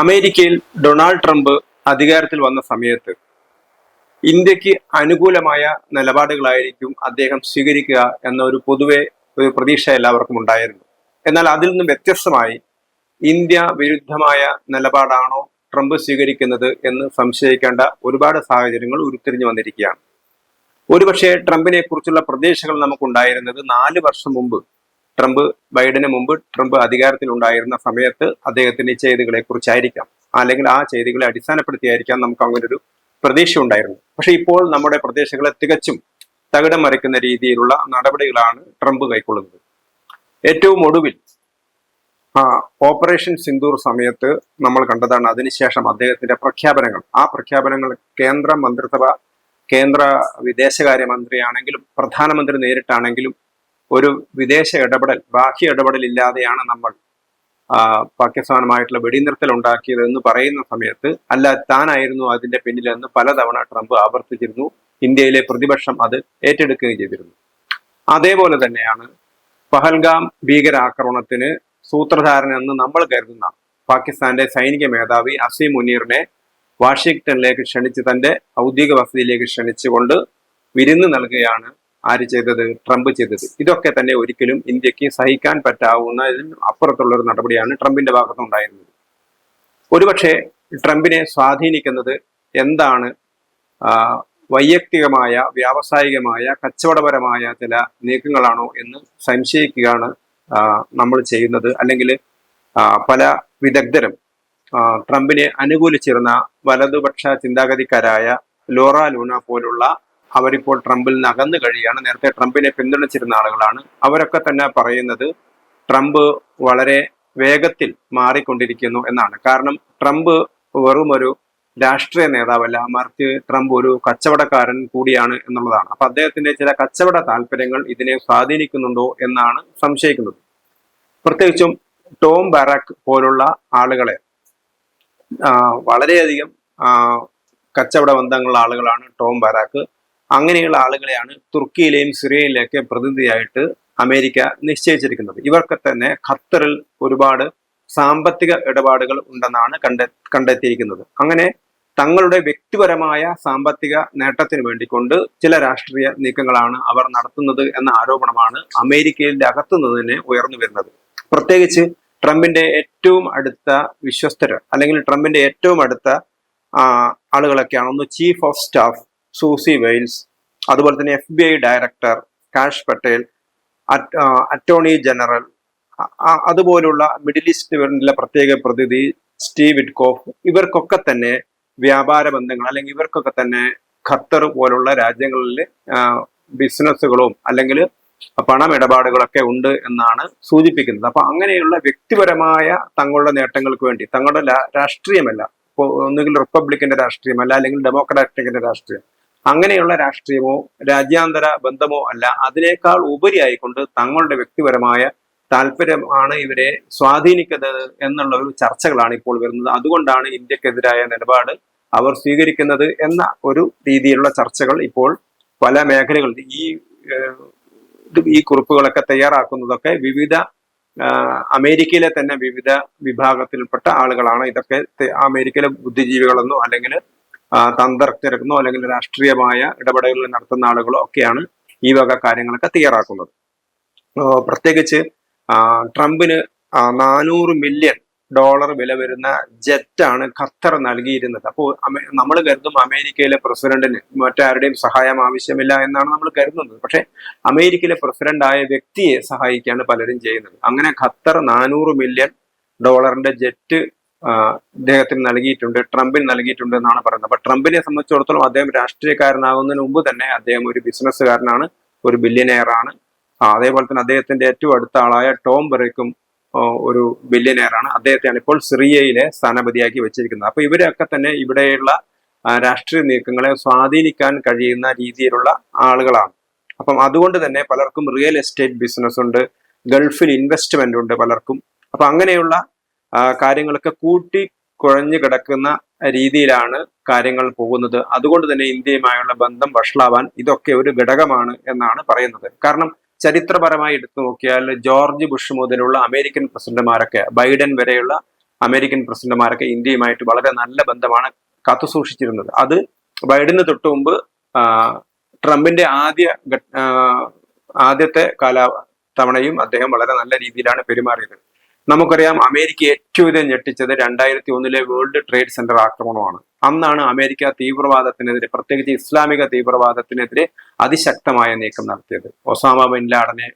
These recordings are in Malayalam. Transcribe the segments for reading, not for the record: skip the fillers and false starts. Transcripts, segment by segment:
അമേരിക്കയിൽ ഡൊണാൾഡ് ട്രംപ് അധികാരത്തിൽ വന്ന സമയത്ത് ഇന്ത്യക്ക് അനുകൂലമായ നിലപാടുകളായിരിക്കും അദ്ദേഹം സ്വീകരിക്കുക എന്ന ഒരു പൊതുവെ ഒരു പ്രതീക്ഷ എല്ലാവർക്കും ഉണ്ടായിരുന്നു. എന്നാൽ അതിൽ നിന്നും വ്യത്യസ്തമായി ഇന്ത്യ വിരുദ്ധമായ നിലപാടാണോ ട്രംപ് സ്വീകരിക്കുന്നത് എന്ന് സംശയിക്കേണ്ട ഒരുപാട് സാഹചര്യങ്ങൾ ഉരുത്തിരിഞ്ഞു വന്നിരിക്കുകയാണ്. ഒരുപക്ഷെ ട്രംപിനെ കുറിച്ചുള്ള പ്രതീക്ഷകൾ നമുക്കുണ്ടായിരുന്നത് 4 വർഷം മുമ്പ് ബൈഡന് മുമ്പ് ട്രംപ് അധികാരത്തിൽ ഉണ്ടായിരുന്ന സമയത്ത് അദ്ദേഹത്തിന്റെ ചെയ്തികളെ കുറിച്ചായിരിക്കാം, അല്ലെങ്കിൽ ആ ചെയ്തികളെ അടിസ്ഥാനപ്പെടുത്തിയായിരിക്കാം നമുക്ക് അങ്ങനെ ഒരു പ്രതീക്ഷ ഉണ്ടായിരുന്നു. പക്ഷെ ഇപ്പോൾ നമ്മുടെ പ്രതീക്ഷകളെ തികച്ചും തകിടം മറിക്കുന്ന രീതിയിലുള്ള നടപടികളാണ് ട്രംപ് കൈക്കൊള്ളുന്നത്. ഏറ്റവും ഒടുവിൽ ഓപ്പറേഷൻ സിന്ദൂർ സമയത്ത് നമ്മൾ കണ്ടതാണ്. അതിനുശേഷം അദ്ദേഹത്തിന്റെ പ്രഖ്യാപനങ്ങൾ, ആ പ്രഖ്യാപനങ്ങൾ കേന്ദ്ര മന്ത്രിസഭ, കേന്ദ്ര വിദേശകാര്യമന്ത്രിയാണെങ്കിലും പ്രധാനമന്ത്രി നേരിട്ടാണെങ്കിലും ഒരു വിദേശ ഇടപെടൽ, ബാഹ്യ ഇടപെടൽ ഇല്ലാതെയാണ് നമ്മൾ പാകിസ്ഥാനുമായിട്ടുള്ള വെടിനിർത്തൽ ഉണ്ടാക്കിയത് എന്ന് പറയുന്ന സമയത്ത് അല്ല, താനായിരുന്നു അതിന്റെ പിന്നിലെന്ന് പലതവണ ട്രംപ് ആവർത്തിച്ചിരുന്നു. ഇന്ത്യയിലെ പ്രതിപക്ഷം അത് ഏറ്റെടുക്കുകയും ചെയ്തിരുന്നു. അതേപോലെ തന്നെയാണ് പഹൽഗാം ഭീകരാക്രമണത്തിന് സൂത്രധാരൻ എന്ന് നമ്മൾ കരുതുന്ന പാകിസ്ഥാന്റെ സൈനിക മേധാവി അസീം മുനീറിനെ വാഷിംഗ്ടണിലേക്ക് ക്ഷണിച്ച്, തന്റെ ഔദ്യോഗിക വസതിയിലേക്ക് ക്ഷണിച്ചുകൊണ്ട് വിരുന്ന് നൽകുകയാണ് ആര് ചെയ്തത്? ട്രംപ് ചെയ്തത്. ഇതൊക്കെ തന്നെ ഒരിക്കലും ഇന്ത്യക്ക് സഹിക്കാൻ പറ്റാവുന്നതിന് അപ്പുറത്തുള്ള ഒരു നടപടിയാണ് ട്രംപിന്റെ ഭാഗത്തുണ്ടായിരുന്നത്. ഒരുപക്ഷെ ട്രംപിനെ സ്വാധീനിക്കുന്നത് എന്താണ്? വൈയക്തികമായ, വ്യാവസായികമായ, കച്ചവടപരമായ ചില നീക്കങ്ങളാണോ എന്ന് സംശയിക്കുകയാണ് നമ്മൾ ചെയ്യുന്നത്. അല്ലെങ്കിൽ പല വിദഗ്ധരും ട്രംപിനെ അനുകൂലിച്ചിരുന്ന വലതുപക്ഷ ചിന്താഗതിക്കാരായ ലോറ ലൂന പോലുള്ള അവരിപ്പോൾ ട്രംപിൽ നിന്ന് അകന്നു കഴിയുകയാണ്. നേരത്തെ ട്രംപിനെ പിന്തുണച്ചിരുന്ന ആളുകളാണ്. അവരൊക്കെ തന്നെ പറയുന്നത് ട്രംപ് വളരെ വേഗത്തിൽ മാറിക്കൊണ്ടിരിക്കുന്നു എന്നാണ്. കാരണം ട്രംപ് വെറും ഒരു രാഷ്ട്രീയ നേതാവല്ല, മറിച്ച് ട്രംപ് ഒരു കച്ചവടക്കാരൻ കൂടിയാണ് എന്നുള്ളതാണ്. അപ്പൊ അദ്ദേഹത്തിന്റെ ചില കച്ചവട താല്പര്യങ്ങൾ ഇതിനെ സ്വാധീനിക്കുന്നുണ്ടോ എന്നാണ് സംശയിക്കുന്നത്. പ്രത്യേകിച്ചും ടോം ബാരക് പോലുള്ള ആളുകളെ, വളരെയധികം കച്ചവട ബന്ധങ്ങളുള്ള ആളുകളാണ് ടോം ബാരക്. അങ്ങനെയുള്ള ആളുകളെയാണ് തുർക്കിയിലെയും സിറിയയിലേക്ക് പ്രതിനിധിയായിട്ട് അമേരിക്ക നിശ്ചയിച്ചിരിക്കുന്നത്. ഇവർക്ക് തന്നെ ഖത്തറിൽ ഒരുപാട് സാമ്പത്തിക ഇടപാടുകൾ ഉണ്ടെന്നാണ് കണ്ടെത്തിയിരിക്കുന്നത്. അങ്ങനെ തങ്ങളുടെ വ്യക്തിപരമായ സാമ്പത്തിക നേട്ടത്തിന് വേണ്ടിക്കൊണ്ട് ചില രാഷ്ട്രീയ നീക്കങ്ങളാണ് അവർ നടത്തുന്നത് എന്ന ആരോപണമാണ് അമേരിക്കയുടെ അകത്തുനിന്ന് തന്നെ ഉയർന്നു വരുന്നത്. പ്രത്യേകിച്ച് ട്രംപിന്റെ ഏറ്റവും അടുത്ത വിശ്വസ്തർ, അല്ലെങ്കിൽ ട്രംപിന്റെ ഏറ്റവും അടുത്ത ആളുകളൊക്കെയാണ്. ഒന്ന് chief of staff Susie Wiles, അതുപോലെ തന്നെ FBI director Kash Patel, attorney general, അതുപോലുള്ള മിഡിൽ ഈസ്റ്റിലെ പ്രത്യേക പ്രതിനിധി സ്റ്റീവ് വിറ്റ്കോഫ്. ഇവർക്കൊക്കെ തന്നെ വ്യാപാര ബന്ധങ്ങൾ, അല്ലെങ്കിൽ ഇവർക്കൊക്കെ തന്നെ ഖത്തർ പോലുള്ള രാജ്യങ്ങളിൽ ബിസിനസ്സുകളും അല്ലെങ്കിൽ പണമിടപാടുകളൊക്കെ ഉണ്ട് എന്നാണ് സൂചിപ്പിക്കുന്നത്. അപ്പൊ അങ്ങനെയുള്ള വ്യക്തിപരമായ തങ്ങളുടെ നേട്ടങ്ങൾക്ക് വേണ്ടി, തങ്ങളുടെ രാഷ്ട്രീയമല്ല, ഇപ്പോൾ ഒന്നുകിൽ റിപ്പബ്ലിക്കിന്റെ രാഷ്ട്രീയമല്ല, അല്ലെങ്കിൽ ഡെമോക്രാറ്റിക്കിന്റെ രാഷ്ട്രീയം, അങ്ങനെയുള്ള രാഷ്ട്രീയമോ രാജ്യാന്തര ബന്ധമോ അല്ല, അതിനേക്കാൾ ഉപരിയായിക്കൊണ്ട് തങ്ങളുടെ വ്യക്തിപരമായ താല്പര്യമാണ് ഇവരെ സ്വാധീനിക്കുന്നത് എന്നുള്ള ഒരു ചർച്ചകളാണ് ഇപ്പോൾ വരുന്നത്. അതുകൊണ്ടാണ് ഇന്ത്യക്കെതിരായ നിലപാട് അവർ സ്വീകരിക്കുന്നത് എന്ന ഒരു രീതിയിലുള്ള ചർച്ചകൾ ഇപ്പോൾ പല മേഖലകളിൽ ഈ കുറിപ്പുകളൊക്കെ തയ്യാറാക്കുന്നതൊക്കെ വിവിധ അമേരിക്കയിലെ തന്നെ വിവിധ വിഭാഗത്തിൽപ്പെട്ട ആളുകളാണ്. ഇതൊക്കെ അമേരിക്കയിലെ ബുദ്ധിജീവികളെന്നോ അല്ലെങ്കിൽ തന്ത്രജ്ഞരെന്നോ അല്ലെങ്കിൽ രാഷ്ട്രീയമായ ഇടപെടലുകൾ നടത്തുന്ന ആളുകളോ ഒക്കെയാണ് ഈ വക കാര്യങ്ങളൊക്കെ തയ്യാറാക്കുന്നത്. പ്രത്യേകിച്ച് ട്രംപിന് $400 മില്യൺ വില വരുന്ന ജെറ്റാണ് ഖത്തർ നൽകിയിരുന്നത്. അപ്പോൾ നമ്മൾ കരുതും അമേരിക്കയിലെ പ്രസിഡന്റിന് മറ്റാരുടെയും സഹായം ആവശ്യമില്ല എന്നാണ് നമ്മൾ കരുതുന്നത്. പക്ഷെ അമേരിക്കയിലെ പ്രസിഡന്റായ വ്യക്തിയെ സഹായിക്കാണ് പലരും ചെയ്യുന്നത്. അങ്ങനെ ഖത്തർ $400 മില്യൺ ജെറ്റ് അദ്ദേഹത്തിന് നൽകിയിട്ടുണ്ട്, ട്രംപിന് നൽകിയിട്ടുണ്ട് എന്നാണ് പറയുന്നത്. അപ്പൊ ട്രംപിനെ സംബന്ധിച്ചിടത്തോളം അദ്ദേഹം രാഷ്ട്രീയക്കാരനാകുന്നതിന് മുമ്പ് തന്നെ അദ്ദേഹം ഒരു ബിസിനസ്സുകാരനാണ്, ഒരു ബില്യനെയർ ആണ്. അതേപോലെ തന്നെ അദ്ദേഹത്തിന്റെ ഏറ്റവും അടുത്ത ആളായ ടോം ബെറിക്കും ഒരു ബില്യനെയറാണ്. അദ്ദേഹത്തെയാണ് ഇപ്പോൾ സിറിയയിലെ സ്ഥാനപതിയാക്കി വെച്ചിരിക്കുന്നത്. അപ്പൊ ഇവരൊക്കെ തന്നെ ഇവിടെയുള്ള രാഷ്ട്രീയ നീക്കങ്ങളെ സ്വാധീനിക്കാൻ കഴിയുന്ന രീതിയിലുള്ള ആളുകളാണ്. അപ്പം അതുകൊണ്ട് തന്നെ പലർക്കും റിയൽ എസ്റ്റേറ്റ് ബിസിനസ് ഉണ്ട്, ഗൾഫിൽ ഇൻവെസ്റ്റ്മെന്റ് ഉണ്ട് പലർക്കും. അപ്പൊ അങ്ങനെയുള്ള കാര്യങ്ങളൊക്കെ കൂട്ടി കുഴഞ്ഞു കിടക്കുന്ന രീതിയിലാണ് കാര്യങ്ങൾ പോകുന്നത്. അതുകൊണ്ട് തന്നെ ഇന്ത്യയുമായുള്ള ബന്ധം വഷളാവാൻ ഇതൊക്കെ ഒരു ഘടകമാണ് എന്നാണ് പറയുന്നത്. കാരണം ചരിത്രപരമായി എടുത്തു നോക്കിയാൽ ജോർജ് ബുഷ് മുതലുള്ള അമേരിക്കൻ പ്രസിഡന്റുമാരൊക്കെ, ബൈഡൻ വരെയുള്ള അമേരിക്കൻ പ്രസിഡന്റുമാരൊക്കെ ഇന്ത്യയുമായിട്ട് വളരെ നല്ല ബന്ധമാണ് കാത്തുസൂക്ഷിച്ചിരുന്നത്. അത് ബൈഡന് തൊട്ടു മുമ്പ് ട്രംപിന്റെ ആദ്യത്തെ തവണയും അദ്ദേഹം വളരെ നല്ല രീതിയിലാണ് പെരുമാറിയത്. നമുക്കറിയാം, അമേരിക്ക ഏറ്റവും ഇത് ഞെട്ടിച്ചത് 2001 വേൾഡ് ട്രേഡ് സെന്റർ ആക്രമണമാണ്. അന്നാണ് അമേരിക്ക തീവ്രവാദത്തിനെതിരെ, പ്രത്യേകിച്ച് ഇസ്ലാമിക തീവ്രവാദത്തിനെതിരെ അതിശക്തമായ നീക്കം നടത്തിയത്. ഒസാമ ബിൻ ലാഡനെ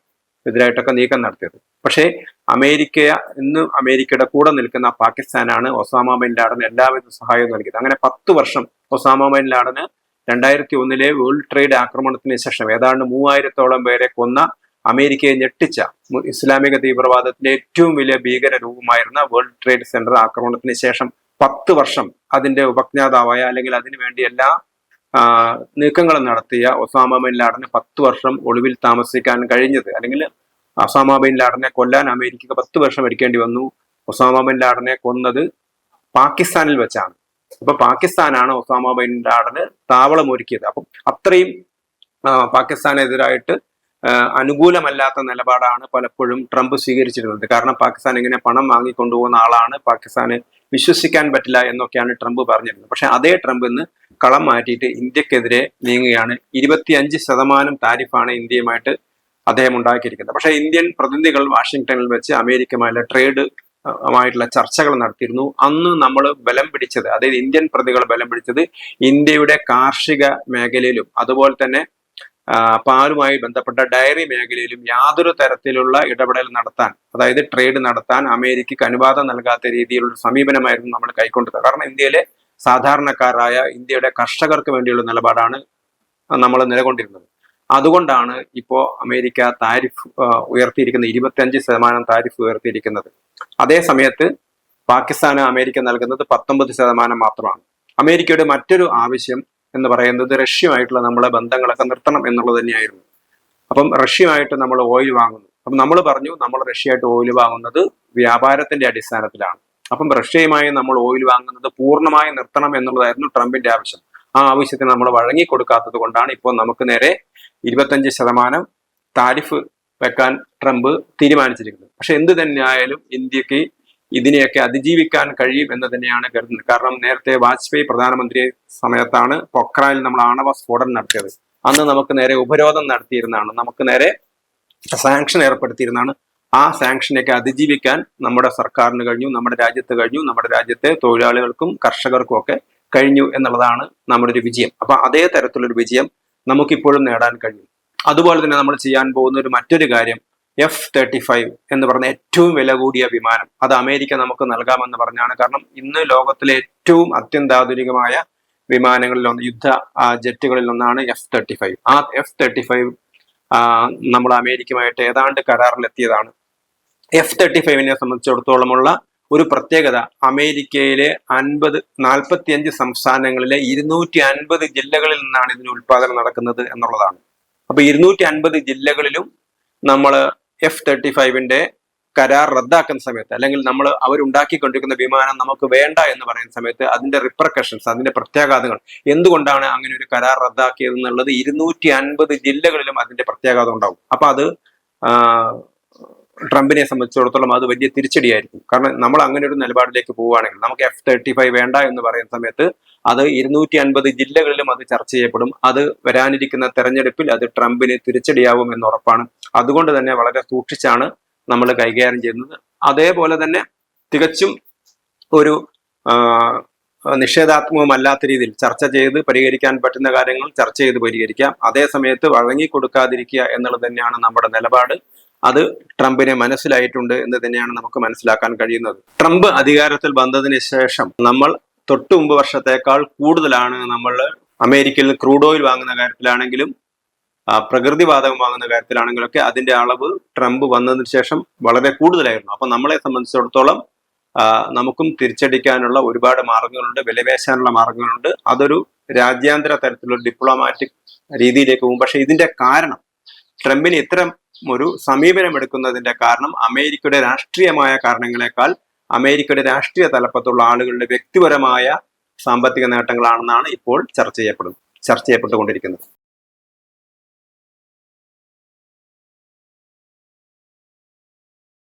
എതിരായിട്ടൊക്കെ നീക്കം നടത്തിയത്. പക്ഷേ അമേരിക്കയുടെ കൂടെ നിൽക്കുന്ന പാകിസ്ഥാനാണ് ഒസാമ ബിൻ ലാഡന് എല്ലാവിധ സഹായവും നൽകിയത്. അങ്ങനെ 10 വർഷം ഒസാമ ബിൻ ലാഡന് 2001 വേൾഡ് ട്രേഡ് ആക്രമണത്തിന് ശേഷം ഏതാണ്ട് 3000-ഓളം പേരെ കൊന്ന, അമേരിക്കയെ ഞെട്ടിച്ച ഇസ്ലാമിക തീവ്രവാദത്തിന്റെ ഏറ്റവും വലിയ ഭീകര രൂപമായിരുന്ന വേൾഡ് ട്രേഡ് സെന്റർ ആക്രമണത്തിന് ശേഷം 10 വർഷം അതിന്റെ ഉപജ്ഞാതാവായ, അല്ലെങ്കിൽ അതിനുവേണ്ടി എല്ലാ നീക്കങ്ങളും നടത്തിയ ഒസാമ ബിൻ ലാഡന് 10 വർഷം ഒളിവിൽ താമസിക്കാൻ കഴിഞ്ഞത്, അല്ലെങ്കിൽ ഒസാമ ബിൻ ലാഡനെ കൊല്ലാൻ അമേരിക്കക്ക് 10 വർഷം എടുക്കേണ്ടി വന്നു. ഒസാമ ബിൻ ലാഡനെ കൊന്നത് പാകിസ്ഥാനിൽ വെച്ചാണ്. അപ്പൊ പാകിസ്ഥാനാണ് ഒസാമ ബിൻ ലാഡന് താവളം ഒരുക്കിയത്. അപ്പം അത്രയും പാകിസ്ഥാനെതിരായിട്ട് അനുകൂലമല്ലാത്ത നിലപാടാണ് പലപ്പോഴും ട്രംപ് സ്വീകരിച്ചിരുന്നത്. കാരണം പാകിസ്ഥാൻ ഇങ്ങനെ പണം വാങ്ങിക്കൊണ്ടുപോകുന്ന ആളാണ്, പാകിസ്ഥാന് വിശ്വസിക്കാൻ പറ്റില്ല എന്നൊക്കെയാണ് ട്രംപ് പറഞ്ഞിരുന്നത്. പക്ഷെ അതേ ട്രംപ് ഇന്ന് കളം മാറ്റിയിട്ട് ഇന്ത്യക്കെതിരെ നീങ്ങുകയാണ്. 25% താരിഫാണ് ഇന്ത്യയുമായിട്ട് അദ്ദേഹം ഉണ്ടാക്കിയിരിക്കുന്നത്. പക്ഷെ ഇന്ത്യൻ പ്രതിനിധികൾ വാഷിംഗ്ടണിൽ വെച്ച് അമേരിക്കയുമായുള്ള ട്രേഡ് മായിട്ടുള്ള ചർച്ചകൾ നടത്തിയിരുന്നു. അന്ന് നമ്മൾ ബലം പിടിച്ചത്, അതായത് ഇന്ത്യൻ പ്രതികൾ ബലം പിടിച്ചത് ഇന്ത്യയുടെ കാർഷിക മേഖലയിലും അതുപോലെ തന്നെ പാലുമായി ബന്ധപ്പെട്ട ഡയറി മേഖലയിലും യാതൊരു തരത്തിലുള്ള ഇടപെടൽ നടത്താൻ, അതായത് ട്രേഡ് നടത്താൻ അമേരിക്കക്ക് അനുവാദം നൽകാത്ത രീതിയിലുള്ള സമീപനമായിരുന്നു നമ്മൾ കൈക്കൊണ്ടത്. കാരണം ഇന്ത്യയിലെ സാധാരണക്കാരായ ഇന്ത്യയുടെ കർഷകർക്ക് വേണ്ടിയുള്ള നിലപാടാണ് നമ്മൾ നിലകൊണ്ടിരുന്നത്. അതുകൊണ്ടാണ് ഇപ്പോ അമേരിക്ക താരിഫ് ഉയർത്തിയിരിക്കുന്നത്, 25% താരിഫ് ഉയർത്തിയിരിക്കുന്നത്. അതേ സമയത്ത് പാകിസ്ഥാന് അമേരിക്ക നൽകുന്നത് 19% മാത്രമാണ്. അമേരിക്കയുടെ മറ്റൊരു ആവശ്യം എന്ന് പറയുന്നത് റഷ്യയുമായിട്ടുള്ള നമ്മളെ ബന്ധങ്ങളൊക്കെ നിർത്തണം എന്നുള്ളത് തന്നെയായിരുന്നു. അപ്പം റഷ്യയുമായിട്ട് നമ്മൾ ഓയിൽ വാങ്ങുന്നു. അപ്പം നമ്മൾ പറഞ്ഞു, നമ്മൾ റഷ്യയായിട്ട് ഓയിൽ വാങ്ങുന്നത് വ്യാപാരത്തിന്റെ അടിസ്ഥാനത്തിലാണ്. അപ്പം റഷ്യയുമായി നമ്മൾ ഓയിൽ വാങ്ങുന്നത് പൂർണ്ണമായി നിർത്തണം എന്നുള്ളതായിരുന്നു ട്രംപിന്റെ ആവശ്യം. ആ ആവശ്യത്തിന് നമ്മൾ വഴങ്ങിക്കൊടുക്കാത്തത് കൊണ്ടാണ് ഇപ്പോൾ നമുക്ക് നേരെ 25% താരിഫ് വെക്കാൻ ട്രംപ് തീരുമാനിച്ചിരിക്കുന്നത്. പക്ഷെ എന്ത് തന്നെയായാലും ഇന്ത്യക്ക് ഇതിനെയൊക്കെ അതിജീവിക്കാൻ കഴിയും എന്ന് തന്നെയാണ് കരുതുന്നത്. കാരണം നേരത്തെ വാജ്പേയി പ്രധാനമന്ത്രി സമയത്താണ് പൊക്രാനിൽ നമ്മൾ ആണവ സ്ഫോടനം നടത്തിയത്. അന്ന് നമുക്ക് നേരെ ഉപരോധം നടത്തിയിരുന്നതാണ്, നമുക്ക് നേരെ സാങ്ഷൻ ഏർപ്പെടുത്തിയിരുന്നതാണ്. ആ സാങ്ഷനെയൊക്കെ അതിജീവിക്കാൻ നമ്മുടെ സർക്കാരിന് കഴിഞ്ഞു, നമ്മുടെ രാജ്യത്ത് കഴിഞ്ഞു, നമ്മുടെ രാജ്യത്തെ തൊഴിലാളികൾക്കും കർഷകർക്കും ഒക്കെ കഴിഞ്ഞു എന്നുള്ളതാണ് നമ്മുടെ ഒരു വിജയം. അപ്പൊ അതേ തരത്തിലൊരു വിജയം നമുക്കിപ്പോഴും നേടാൻ കഴിയും. അതുപോലെ തന്നെ നമ്മൾ ചെയ്യാൻ പോകുന്ന മറ്റൊരു കാര്യം, F-35 എന്ന് പറഞ്ഞ ഏറ്റവും വില കൂടിയ വിമാനം, അത് അമേരിക്ക നമുക്ക് നൽകാമെന്ന് പറഞ്ഞാണ്. കാരണം ഇന്ന് ലോകത്തിലെ ഏറ്റവും അത്യന്താധുനികമായ വിമാനങ്ങളിലൊന്ന്, യുദ്ധ ജെറ്റുകളിലൊന്നാണ് F-35. ആ F-35 നമ്മൾ അമേരിക്കയുമായിട്ട് ഏതാണ്ട് കരാറിലെത്തിയതാണ്. F-35നെ സംബന്ധിച്ചിടത്തോളമുള്ള ഒരു പ്രത്യേകത, അമേരിക്കയിലെ 45 സംസ്ഥാനങ്ങളിലെ 250 ജില്ലകളിൽ നിന്നാണ് ഇതിന് ഉൽപാദനം നടക്കുന്നത് എന്നുള്ളതാണ്. അപ്പൊ 250 ജില്ലകളിലും നമ്മൾ F-35ന്റെ കരാർ റദ്ദാക്കുന്ന സമയത്ത്, അല്ലെങ്കിൽ അവരുണ്ടാക്കിക്കൊണ്ടിരിക്കുന്ന വിമാനം നമുക്ക് വേണ്ട എന്ന് പറയുന്ന സമയത്ത് അതിന്റെ റിപ്പർക്കഷൻസ്, അതിന്റെ പ്രത്യാഘാതങ്ങൾ, എന്തുകൊണ്ടാണ് അങ്ങനെ ഒരു കരാർ റദ്ദാക്കിയത് എന്നുള്ളത് 250 ജില്ലകളിലും അതിന്റെ പ്രത്യാഘാതം ഉണ്ടാവും. അപ്പൊ അത് ട്രംപിനെ സംബന്ധിച്ചിടത്തോളം അത് വലിയ തിരിച്ചടിയായിരിക്കും. കാരണം നമ്മൾ അങ്ങനെ ഒരു നിലപാടിലേക്ക് പോവുകയാണെങ്കിൽ, നമുക്ക് F-35 വേണ്ട എന്ന് പറയുന്ന സമയത്ത് അത് 250 ജില്ലകളിലും അത് ചർച്ച ചെയ്യപ്പെടും. അത് വരാനിരിക്കുന്ന തെരഞ്ഞെടുപ്പിൽ അത് ട്രംപിന് തിരിച്ചടിയാവും എന്ന് ഉറപ്പാണ്. അതുകൊണ്ട് തന്നെ വളരെ സൂക്ഷിച്ചാണ് നമ്മൾ കൈകാര്യം ചെയ്യുന്നത്. അതേപോലെ തന്നെ തികച്ചും ഒരു നിഷേധാത്മകമല്ലാത്ത രീതിയിൽ ചർച്ച ചെയ്ത് പരിഹരിക്കാൻ പറ്റുന്ന കാര്യങ്ങൾ ചർച്ച ചെയ്ത് പരിഹരിക്കാം. അതേ സമയത്ത് വഴങ്ങിക്കൊടുക്കാതിരിക്കുക എന്നുള്ളത് തന്നെയാണ് നമ്മുടെ നിലപാട്. അത് ട്രംപിനെ മനസ്സിലായിട്ടുണ്ട് എന്ന് തന്നെയാണ് നമുക്ക് മനസ്സിലാക്കാൻ കഴിയുന്നത്. ട്രംപ് അധികാരത്തിൽ വന്നതിന് ശേഷം നമ്മൾ തൊട്ടു മുമ്പ് വർഷത്തേക്കാൾ കൂടുതലാണ് നമ്മൾ അമേരിക്കയിൽ ക്രൂഡ് ഓയിൽ വാങ്ങുന്ന കാര്യത്തിലാണെങ്കിലും പ്രകൃതിവാതകം വാങ്ങുന്ന കാര്യത്തിലാണെങ്കിലും ഒക്കെ അതിന്റെ അളവ് ട്രംപ് വന്നതിന് ശേഷം വളരെ കൂടുതലായിരുന്നു. അപ്പൊ നമ്മളെ സംബന്ധിച്ചിടത്തോളം നമുക്കും തിരിച്ചടിക്കാനുള്ള ഒരുപാട് മാർഗങ്ങളുണ്ട്, വിലപേശാനുള്ള മാർഗങ്ങളുണ്ട്. അതൊരു രാജ്യാന്തര തലത്തിലുള്ള ഡിപ്ലോമാറ്റിക് രീതിയിലേക്ക് പോകും. പക്ഷെ ഇതിന്റെ കാരണം, ട്രംപിന് ഇത്തരം ഒരു സമീപനം എടുക്കുന്നതിന്റെ കാരണം അമേരിക്കയുടെ രാഷ്ട്രീയമായ കാരണങ്ങളെക്കാൾ അമേരിക്കയുടെ രാഷ്ട്രീയ തലപ്പത്തുള്ള ആളുകളുടെ വ്യക്തിപരമായ സാമ്പത്തിക നേട്ടങ്ങളാണെന്നാണ് ഇപ്പോൾ ചർച്ച ചെയ്യപ്പെട്ടുകൊണ്ടിരിക്കുന്നത്.